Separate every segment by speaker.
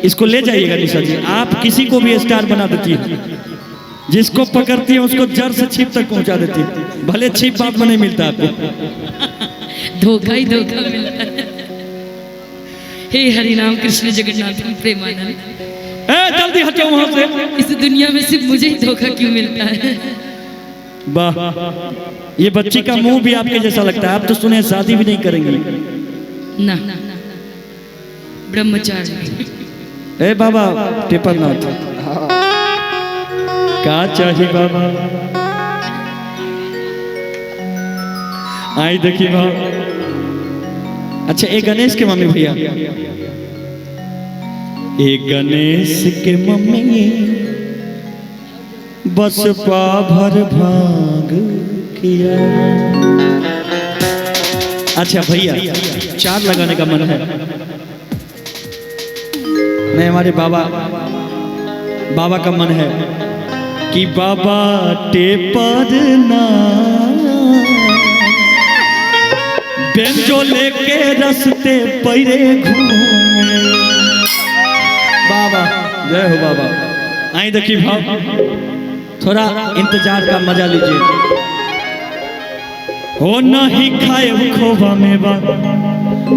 Speaker 1: इसको ले जाइएगा निशा जी। आप किसी को भी स्टार बना देती है, जिसको पकड़ती है उसको जड़ से छिप तक पहुंचा देती है। भले छिप बाप में नहीं मिलता आपको,
Speaker 2: धोखा ही धोखा मिलता है। हे हरि नाम कृष्ण जगन्नाथ प्रेमानंद।
Speaker 1: जल्दी हटो वहां से।
Speaker 2: इस दुनिया में सिर्फ मुझे ही धोखा क्यों मिलता है?
Speaker 1: वाह, ये बच्ची का मुंह भी आपके जैसा लगता है। आप तो सुने शादी भी नहीं करेंगी
Speaker 2: ना, ब्रह्मचारी।
Speaker 1: ए बाबा पेपर ना का चाहिए बाबा। आई देखी बाबा। अच्छा, एक गणेश के मम्मी भैया, एक गणेश के मम्मी बस पाभर भाग किया। अच्छा भैया, चार लगाने का मन है। मैं हमारे बाबा का मन है कि बाबा टेपर ना बेंचो लेके रस्ते पैरे घूमे। बाबा जय हो बाबा। आई देखिए भाव, थोड़ा इंतजार का मजा लीजिए। हो नहीं खाए खोवा मेवा,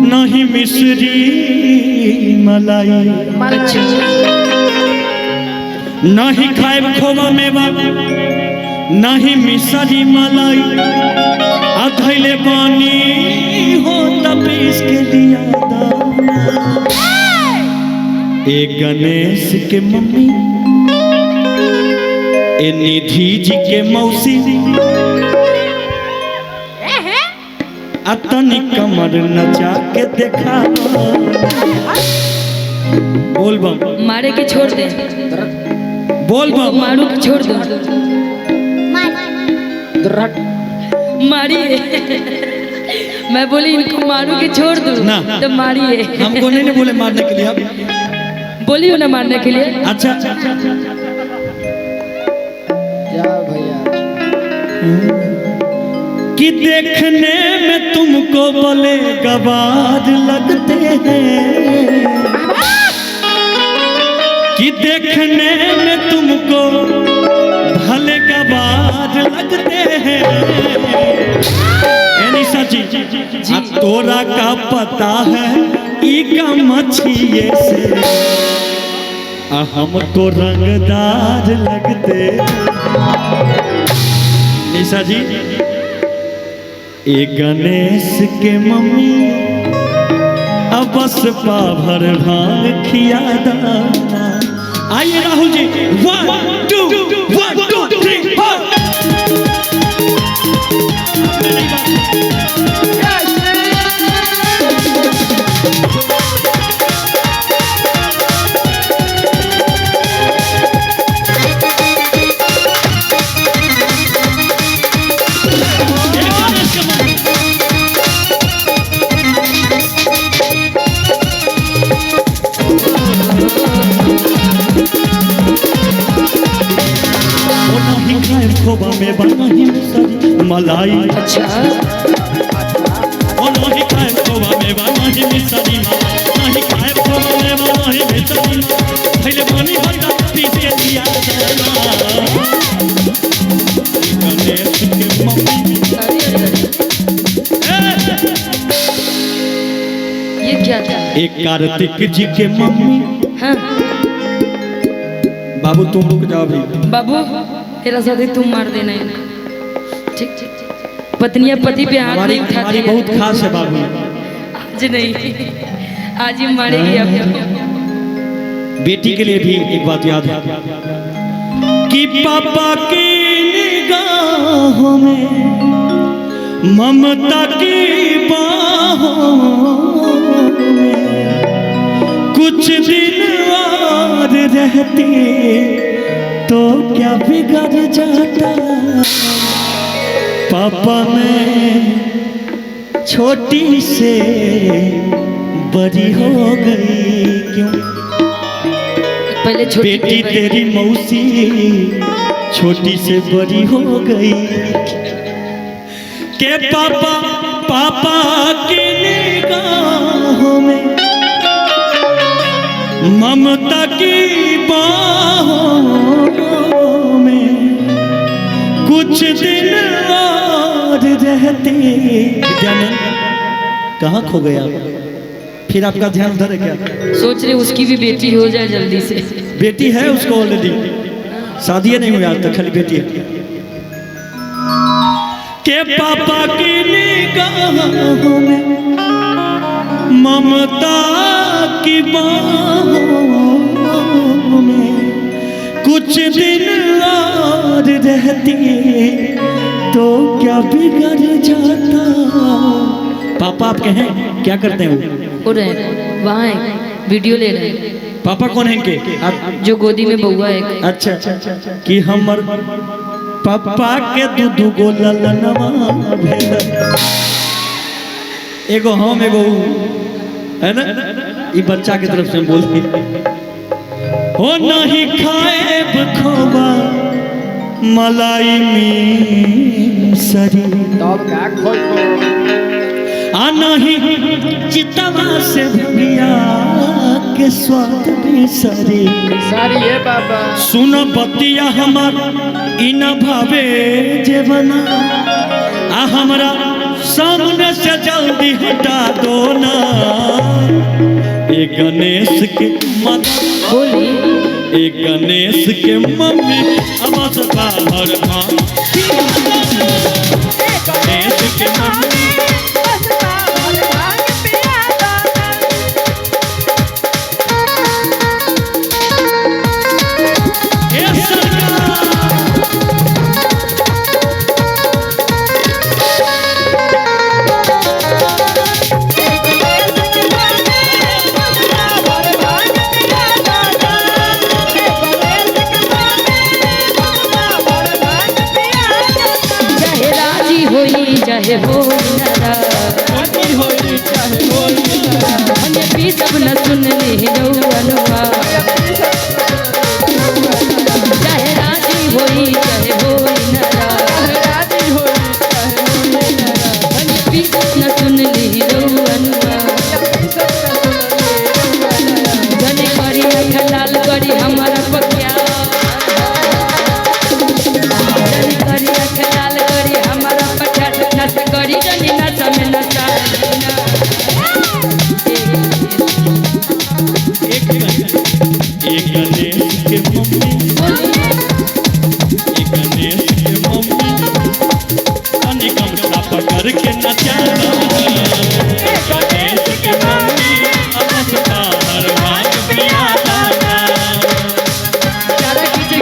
Speaker 1: नहीं मिश्री मलाई, नहीं खाए खोवा मेवा, नहीं मिश्री मलाई। अधैले पानी हो तब इसके दिया दाना। एक गणेश के मम्मी, ए निधि जी के मौसी, अतनी कमर नचा के देखा। बोल बम।
Speaker 2: मारे के छोड़ दे,
Speaker 1: बोल बम।
Speaker 2: मारू के छोड़ दो, मारिए। मैं बोली इनको मारू के छोड़ दो
Speaker 1: ना,
Speaker 2: तो मारिए।
Speaker 1: हमको नहीं बोले मारने के लिए। आप
Speaker 2: बोलियो ना मारने के लिए।
Speaker 1: अच्छा कि देखने में तुमको भले गवार लगते हैं, कि देखने में तुमको भले गवार लगते हैं। निशा जी, तोरा का पता है इका मछिए से हमको रंगदार लगते। निशा जी, एक गणेश के मम्मी अब बस पाभर भांग खिया दाना। आइए राहुल जी, 1 2 1 2 3 4। खोबा में बना ही मलाई।
Speaker 2: अच्छा,
Speaker 1: और नहीं खाए खोबा में बना ही मिसरी मलाई। नहीं खाए खोबा में बना ही मिसरी, पहले पानी भरता पीछे दिया जाना। गणेश के मम्मी,
Speaker 2: ये क्या था?
Speaker 1: एक कार्तिक जी के मम्मी।
Speaker 2: हाँ
Speaker 1: बाबू तुम रुक जाओ भी।
Speaker 2: बाबू तेरा साथी तुम मार देना है। ठीक ठीक। पत्नियां पति पे हाथ नहीं उठाती
Speaker 1: हमारी
Speaker 2: है।
Speaker 1: बहुत खास है बाबू।
Speaker 2: आज नहीं, आज ही मारेगी आपको।
Speaker 1: बेटी के लिए भी एक बात याद है कि पापा की निगाहों में, ममता की बाहों में कुछ दिन और रहती तो क्या बिगड़ जाता। पापा में छोटी से बड़ी हो गई क्यों?
Speaker 2: पहले
Speaker 1: बेटी तेरी मौसी छोटी से बड़ी हो गई के पापा पापा की निगाहों में ममता की बाहों में कुछ दिन और रहते। जाने कहाँ खो गया, फिर आपका ध्यान उधर है क्या?
Speaker 2: सोच रहे उसकी भी बेटी हो जाए जल्दी से।
Speaker 1: बेटी है उसको ऑलरेडी, शादी नहीं हुई आज तक, खाली बेटी है। के पापा की निगाहों में ममता की बाहों में कुछ दिन और रहती तो क्या बिगड़ जाता। पापा आपके हैं, क्या करते हैं
Speaker 2: हो रहे वहाँ है, वीडियो ले रहे हैं।
Speaker 1: पापा कौन है इनके?
Speaker 2: जो गोदी में बउआ है।
Speaker 1: अच्छा कि हमर पापा के दू गो ललनवा भेल, एगो हम एगो ऊ, है ना? ये बच्चा की तरफ से हम बोलते हो नहीं खाएब खोबा मलाई मिसरी आ नहीं चितवा से भुगिया के स्वाद बिसरी।
Speaker 3: सारी बाबा
Speaker 1: सुन बतिया हमार इन भावे जेवना आ हमरा सामने से जल्दी हटा दो ना। ए गणेश के
Speaker 2: बोली
Speaker 1: ए गणेश के मम्मी आवाज बाहर मां। गणेश के मम्मी
Speaker 2: चाहे हो हमें भी सब न सुन ले रउआ। चाहे राजी होई चाहे हो हमें भी सब न सुन ले रउआ। धने करी खलाल करी हमारा पकिया, धने करी खलाल करी हमारा पठार नस करी जनी नस में नसा।
Speaker 1: एक गणेश के मम्मी अनिकम सा पकड़ के नचा। गणेश के मम्मी अमस बाहर भाग पिया दाना।
Speaker 2: चारा खींचे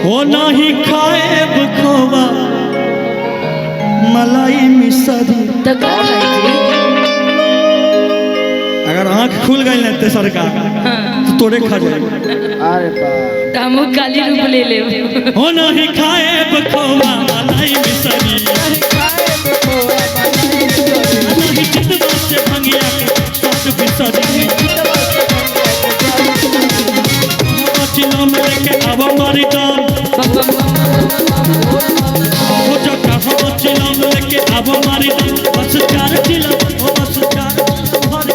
Speaker 1: हो नहीं खाएब खोबा मलाई मिसरी।
Speaker 2: तो का खाई
Speaker 1: अगर आँख खुल गई ना तेसर का तो तोड़े खा जाए।
Speaker 3: अरे बाप
Speaker 2: हम काली रूप ले ले।
Speaker 1: हो नहीं खाएब खोबा मलाई मिसरी। नहीं चितवा से भंगिया के स्वाद बिसरी। चिलो मेरे के अब मारी जान हो जका हम चिलो मेरे के अब मारी जान। बस चार चिलो हो बस चार भर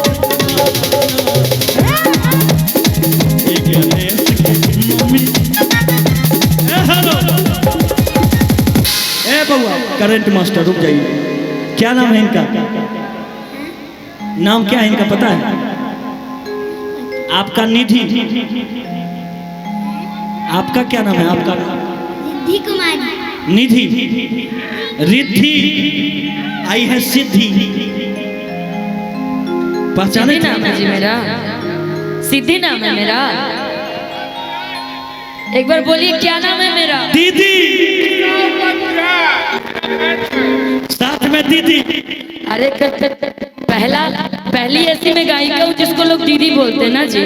Speaker 1: एक गणेश के मम्मी। ए हेलो ए बउआ करंट मास्टर रुक जाइए। क्या नाम है इनका? नाम क्या है इनका पता है आपका? निधि। आपका क्या नाम है? आपका
Speaker 4: रिद्धि कुमारी।
Speaker 1: निधि रिद्धि आई है सिद्धि। पहचाने
Speaker 2: नाम है जी मेरा सिद्धि नाम है मेरा। एक बार बोलिए क्या नाम है मेरा?
Speaker 1: दीदी, साथ में दीदी।
Speaker 2: अरे पहली ऐसी मैं गायिका हूँ जिसको लोग दीदी बोलते हैं ना जी।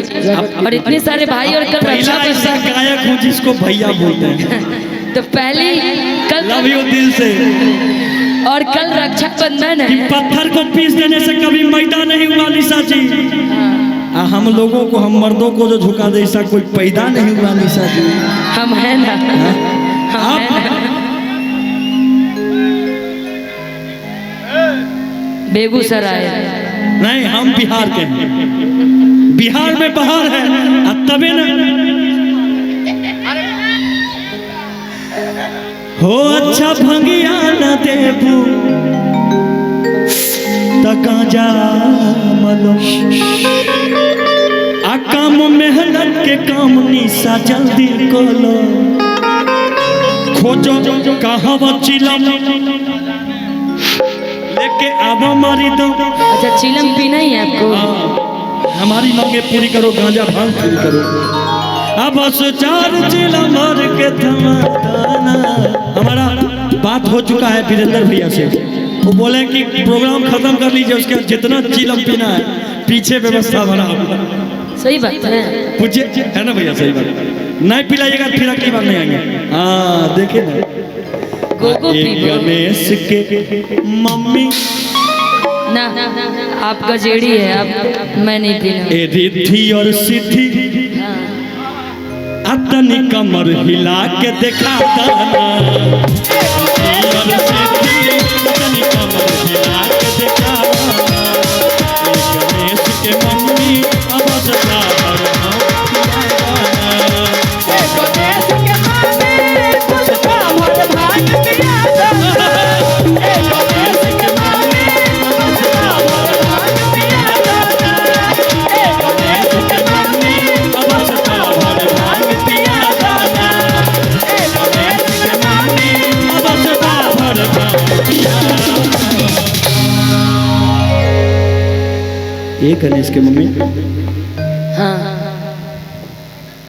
Speaker 2: और इतने सारे भाई और कल
Speaker 1: पहला ऐसा गायक हूँ जिसको भैया बोलते हैं।
Speaker 2: तो पहली कल
Speaker 1: लव यू दिल से।
Speaker 2: और कल रक्षाबंधन
Speaker 1: कि
Speaker 2: है।
Speaker 1: पत्थर को पीस देने से कभी मैदा नहीं हुआ निशा जी। हम लोगों को, हम मर्दों को जो झुका दे ऐसा कोई पैदा नहीं हुआ निशा जी।
Speaker 2: हम है ना, हम है ना। बेगूसराय
Speaker 1: नहीं, हम बिहार के हैं। बिहार में बहार है तबे ना हो। अच्छा भंगिया न देबू तका मलो आ काम मेहनत के काम निशा जल्दी कोलो। खोजो कहाँ चिलम लेके आवा मारी दो।
Speaker 2: अच्छा चिलम पीना ही है आपको?
Speaker 1: हमारी मांगे पूरी करो, गांजा भांग पूरी करो। अब बस 4 चिलम भर के थमाना। हमारा बात हो चुका है वीरेंद्र भैया से। वो बोले कि प्रोग्राम खत्म कर लीजिए, उसके बाद जितना चिलम पीना है पीछे व्यवस्था बना।
Speaker 2: सही बात है,
Speaker 1: पूछिए है ना भैया? सही बात। नहीं पिलाइएगा फिर अगली बार नहीं आएंगे। हाँ देखे ना, गणेश के मम्मी
Speaker 2: ना आप गजेड़ी है, आप मैं नहीं पीना।
Speaker 1: रिद्धि और सिद्धि अतनी कमर हिला के देखा गणेश के मम्मी ये गणेश के मम्मी।
Speaker 2: हाँ